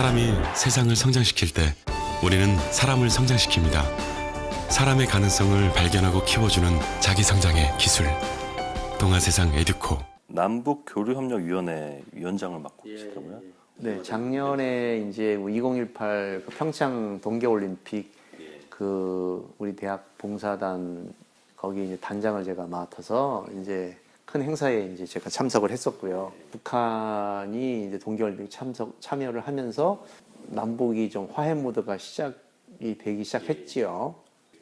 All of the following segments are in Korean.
사람이 세상을 성장시킬 때 우리는 사람을 성장시킵니다. 사람의 가능성을 발견하고 키워주는 자기성장의 기술. 동아세상 에듀코. 남북교류협력위원회 위원장을 맡고 계시더라고요. 네, 작년에 이제 2018 평창 동계올림픽 우리 대학 봉사단 거기 이제 단장을 제가 맡아서 이제 큰 행사에 이제 제가 참석을 했었고요. 북한이 이제 동계올림픽 참여를 하면서 남북이 좀 화해 모드가 시작이 되기 시작했지요.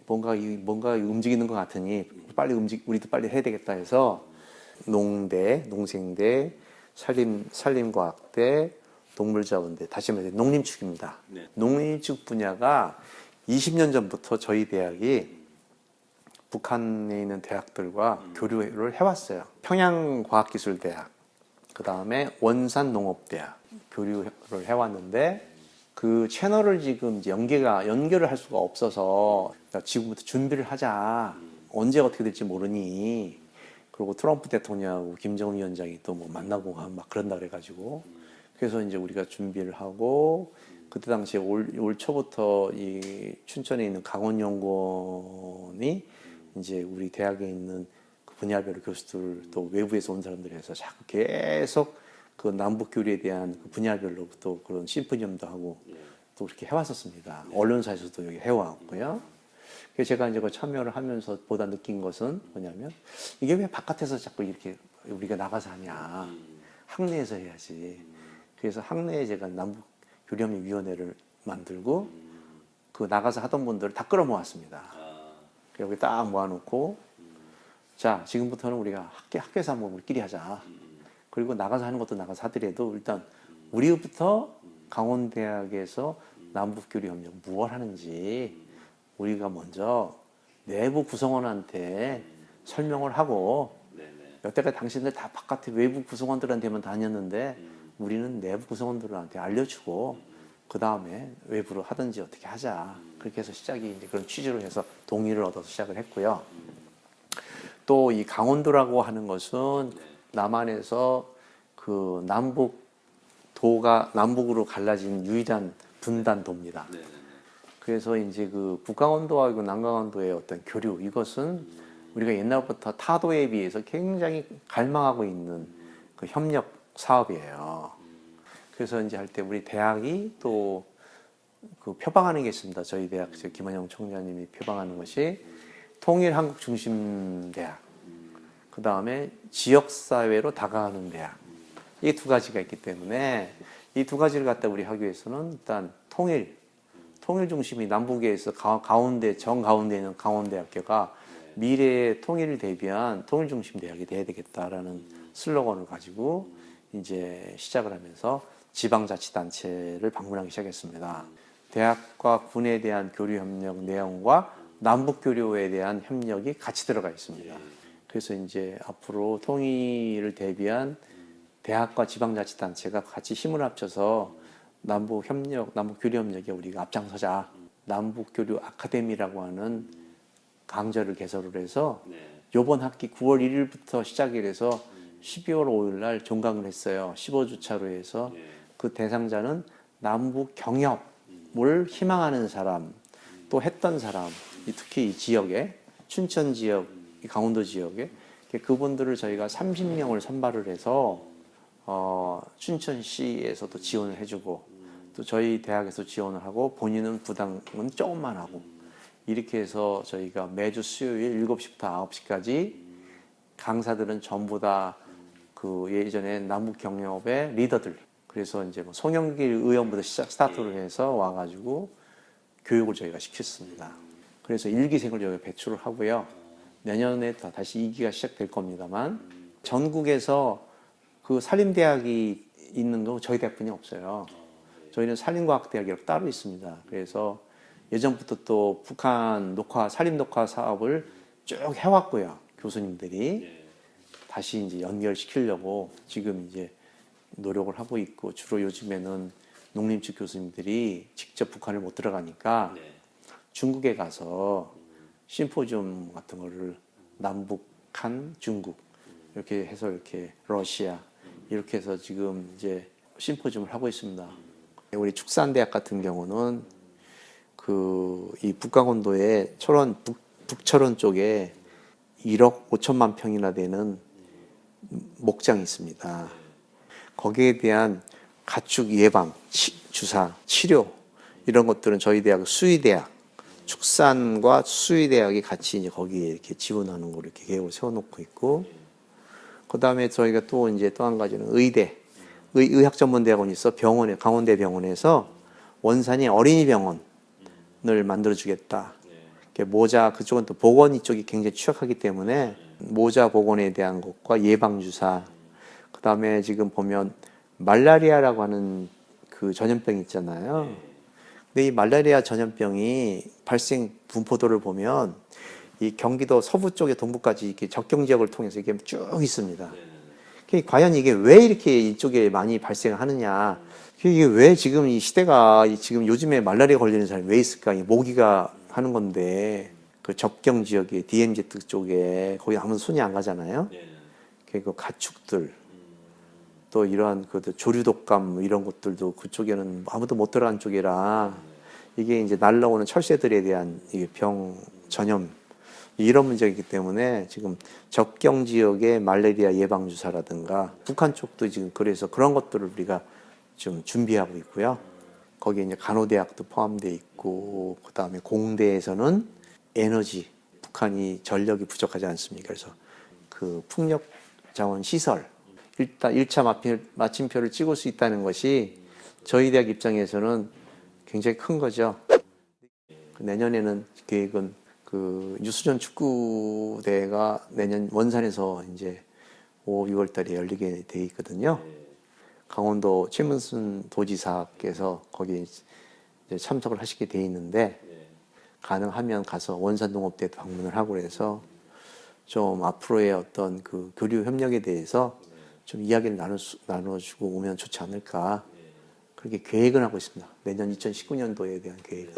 뭔가 움직이는 것 같으니 우리도 빨리 해야 되겠다 해서 농대, 농생대, 산림과학대, 동물자원대, 다시 말해서 농림축입니다. 네. 농림축 분야가 20년 전부터 저희 대학이 북한에 있는 대학들과 교류를 해왔어요. 평양과학기술대학, 그 다음에 원산농업대학 교류를 해왔는데 그 채널을 지금 이제 연결을 할 수가 없어서 그러니까 지금부터 준비를 하자. 언제 어떻게 될지 모르니. 그리고 트럼프 대통령하고 김정은 위원장이 또 뭐 만나고 막 그런다 그래가지고 그래서 이제 우리가 준비를 하고 그때 당시에 올 초부터 이 춘천에 있는 강원연구원이 이제 우리 대학에 있는 그 분야별 교수들 또 외부에서 온 사람들이 해서 자꾸 계속 그 남북 교류에 대한 그 분야별로 또 그런 심포지엄도 하고 또 그렇게 해왔었습니다. 언론사에서도 여기 해왔고요. 그래서 제가 이제 그 참여를 하면서 보다 느낀 것은 뭐냐면 이게 왜 바깥에서 자꾸 이렇게 우리가 나가서 하냐. 학내에서 해야지. 그래서 학내에 제가 남북 교류협력위원회를 만들고 그 나가서 하던 분들을 다 끌어모았습니다. 여기 딱 모아놓고 자 지금부터는 우리가 학교에서 한번 우리끼리 하자. 그리고 나가서 하는 것도 나가서 하더라도 일단 우리부터 강원대학에서 남북교류협력 무엇 하는지 우리가 먼저 내부 구성원한테 설명을 하고 여태까지 당신들 다 바깥에 외부 구성원들한테만 다녔는데 우리는 내부 구성원들한테 알려주고 그 다음에 외부로 하든지 어떻게 하자. 그렇게 해서 시작이 이제 그런 취지로 해서 동의를 얻어서 시작을 했고요. 또 이 강원도라고 하는 것은 남한에서 그 남북으로 갈라진 유일한 분단도입니다. 그래서 이제 그 북강원도와 남강원도의 어떤 교류 이것은 우리가 옛날부터 타도에 비해서 굉장히 갈망하고 있는 그 협력 사업이에요. 그래서 이제 할 때 우리 대학이 또 그 표방하는 게 있습니다. 저희 대학 김원영 총장님이 표방하는 것이 통일한국 중심 대학, 그 다음에 지역사회로 다가가는 대학. 이 두 가지가 있기 때문에 이 두 가지를 갖다 우리 학교에서는 일단 통일 중심이 남북에서 정가운데 있는 강원대학교가 미래의 통일을 대비한 통일 중심 대학이 돼야 되겠다라는 슬로건을 가지고 이제 시작을 하면서 지방자치단체를 방문하기 시작했습니다. 대학과 군에 대한 교류 협력 내용과 남북 교류에 대한 협력이 같이 들어가 있습니다. 그래서 이제 앞으로 통일을 대비한 대학과 지방자치단체가 같이 힘을 합쳐서 남북 교류 협력에 우리가 앞장서자. 남북 교류 아카데미라고 하는 강좌를 개설을 해서 이번 학기 9월 1일부터 시작이 돼서 12월 5일 날 종강을 했어요. 15주차로 해서 그 대상자는 남북 경협을 희망하는 사람, 또 했던 사람, 특히 이 지역에 춘천 지역, 강원도 지역에 그분들을 저희가 30명을 선발을 해서 춘천시에서도 지원을 해주고 또 저희 대학에서 지원을 하고 본인은 부담은 조금만 하고 이렇게 해서 저희가 매주 수요일 7시부터 9시까지 강사들은 전부 다 그 예전에 남북 경협의 리더들 그래서 이제 뭐 송영길 의원부터 스타트를 해서 와가지고 교육을 저희가 시켰습니다. 그래서 1기생을 저희가 배출을 하고요. 내년에 다시 2기가 시작될 겁니다만 전국에서 그 산림대학이 있는 거 저희 대학뿐이 없어요. 저희는 산림과학대학이라고 따로 있습니다. 그래서 예전부터 또 북한 산림 녹화 사업을 쭉 해왔고요. 교수님들이 다시 이제 연결시키려고 지금 이제 노력을 하고 있고 주로 요즘에는 농림축 교수님들이 직접 북한을 못 들어가니까 중국에 가서 심포지엄 같은 거를 남북한 중국 이렇게 해서 이렇게 러시아 이렇게 해서 지금 이제 심포지엄을 하고 있습니다. 우리 축산대학 같은 경우는 그 이 북강원도의 철원 북철원 쪽에 1억 5천만 평이나 되는 목장이 있습니다. 거기에 대한 가축 예방, 주사, 치료 이런 것들은 저희 대학 수의대학, 축산과 수의대학이 같이 이제 거기에 이렇게 지원하는 걸 이렇게 계획을 세워놓고 있고, 그 다음에 저희가 또 이제 또 한 가지는 의대, 의학전문대학원이 있어 병원에 강원대 병원에서 원산이 어린이 병원을 만들어주겠다. 모자 그쪽은 또 보건 이쪽이 굉장히 취약하기 때문에 모자 보건에 대한 것과 예방 주사, 그 다음에 지금 보면 말라리아라고 하는 그 전염병 있잖아요. 근데 이 말라리아 전염병이 발생 분포도를 보면 이 경기도 서부 쪽에 동부까지 이렇게 접경 지역을 통해서 이게 쭉 있습니다. 과연 이게 왜 이렇게 이쪽에 많이 발생하느냐? 이게 왜 지금 이 시대가 지금 요즘에 말라리아 걸리는 사람이 왜 있을까? 이 모기가 하는 건데 그 접경 지역에 DMZ 쪽에 거기 아무도 손이 안 가잖아요. 그 가축들 또 이러한 그 조류독감 이런 것들도 그쪽에는 아무도 못 들어간 쪽이라 이게 이제 날라오는 철새들에 대한 이게 병 전염 이런 문제이기 때문에 지금 접경 지역의 말라리아 예방 주사라든가 북한 쪽도 지금 그래서 그런 것들을 우리가 좀 준비하고 있고요. 거기에 이제 간호대학도 포함되어 있고, 그 다음에 공대에서는 에너지, 북한이 전력이 부족하지 않습니까? 그래서 그 풍력 자원 시설, 일단 1차 마침표를 찍을 수 있다는 것이 저희 대학 입장에서는 굉장히 큰 거죠. 내년에는 계획은 그 유수전 축구대회가 내년 원산에서 이제 5, 6월 달에 열리게 돼 있거든요. 강원도 최문순 도지사께서 거기 이제 참석을 하시게 돼 있는데 가능하면 가서 원산농업대도 방문을 하고 그래서 좀 앞으로의 어떤 그 교류 협력에 대해서 좀 이야기를 나눠주고 오면 좋지 않을까 그렇게 계획을 하고 있습니다. 내년 2019년도에 대한 계획.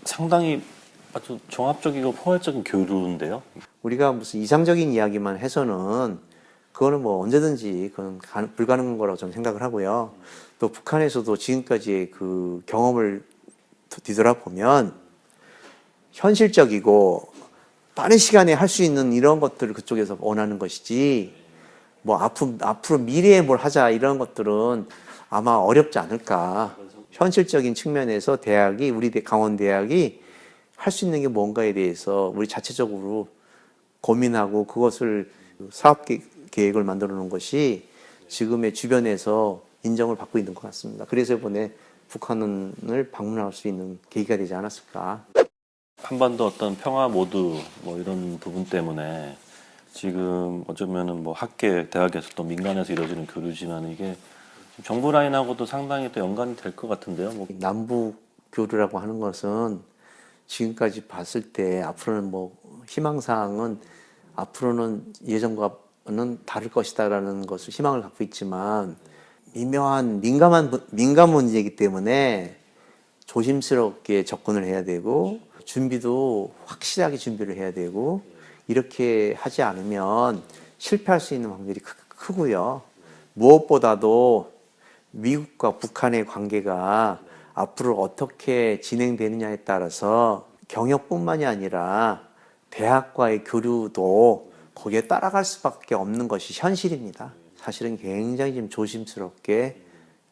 상당히 아주 종합적이고 포괄적인 교류인데요. 우리가 무슨 이상적인 이야기만 해서는 그거는 뭐 언제든지 그건 불가능한 거라고 저는 생각을 하고요. 또 북한에서도 지금까지의 그 경험을 뒤돌아보면 현실적이고 빠른 시간에 할 수 있는 이런 것들을 그쪽에서 원하는 것이지 뭐 앞으로 미래에 뭘 하자 이런 것들은 아마 어렵지 않을까. 현실적인 측면에서 대학이 우리 강원대학이 할 수 있는 게 뭔가에 대해서 우리 자체적으로 고민하고 그것을 사업 계획을 만들어 놓은 것이 지금의 주변에서 인정을 받고 있는 것 같습니다. 그래서 이번에 북한을 방문할 수 있는 계기가 되지 않았을까. 한반도 어떤 평화 모드 뭐 이런 부분 때문에 지금 어쩌면은 뭐 학계, 대학에서 또 민간에서 이루어지는 교류지만 이게 정부 라인하고도 상당히 또 연관이 될 것 같은데요. 뭐. 남북 교류라고 하는 것은 지금까지 봤을 때 앞으로는 뭐 희망사항은 앞으로는 예전과는 다를 것이다라는 것을 희망을 갖고 있지만 미묘한 민감 문제이기 때문에 조심스럽게 접근을 해야 되고 준비도 확실하게 준비를 해야 되고 이렇게 하지 않으면 실패할 수 있는 확률이 크고요. 무엇보다도 미국과 북한의 관계가 앞으로 어떻게 진행되느냐에 따라서 경역뿐만이 아니라 대학과의 교류도 거기에 따라갈 수밖에 없는 것이 현실입니다. 사실은 굉장히 좀 조심스럽게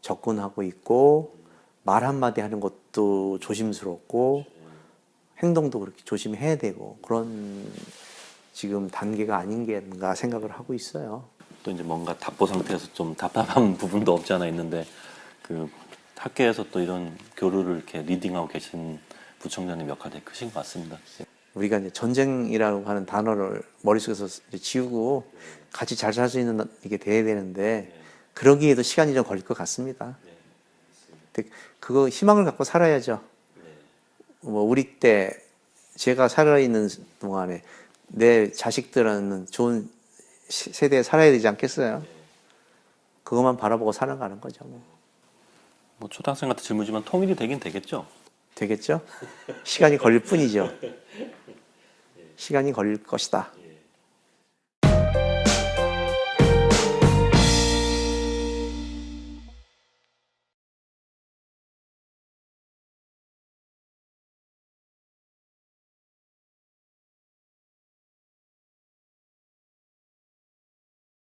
접근하고 있고 말 한마디 하는 것도 조심스럽고 행동도 그렇게 조심해야 되고 그런 지금 단계가 아닌가 생각을 하고 있어요. 또 이제 뭔가 답보 상태에서 좀 답답한 부분도 없지 않아 있는데 그 학계에서 또 이런 교류를 이렇게 리딩하고 계신 부총장님 역할이 크신 것 같습니다. 우리가 이제 전쟁이라고 하는 단어를 머릿속에서 지우고 같이 잘 살 수 있는 이게 돼야 되는데 그러기에도 시간이 좀 걸릴 것 같습니다. 근데 그거 희망을 갖고 살아야죠. 뭐 우리 때 제가 살아있는 동안에 내 자식들은 좋은 세대에 살아야 되지 않겠어요? 그것만 바라보고 살아가는 거죠. 뭐 초등학생 같은 질문이지만 통일이 되긴 되겠죠? 되겠죠? 시간이 걸릴 뿐이죠. 시간이 걸릴 것이다.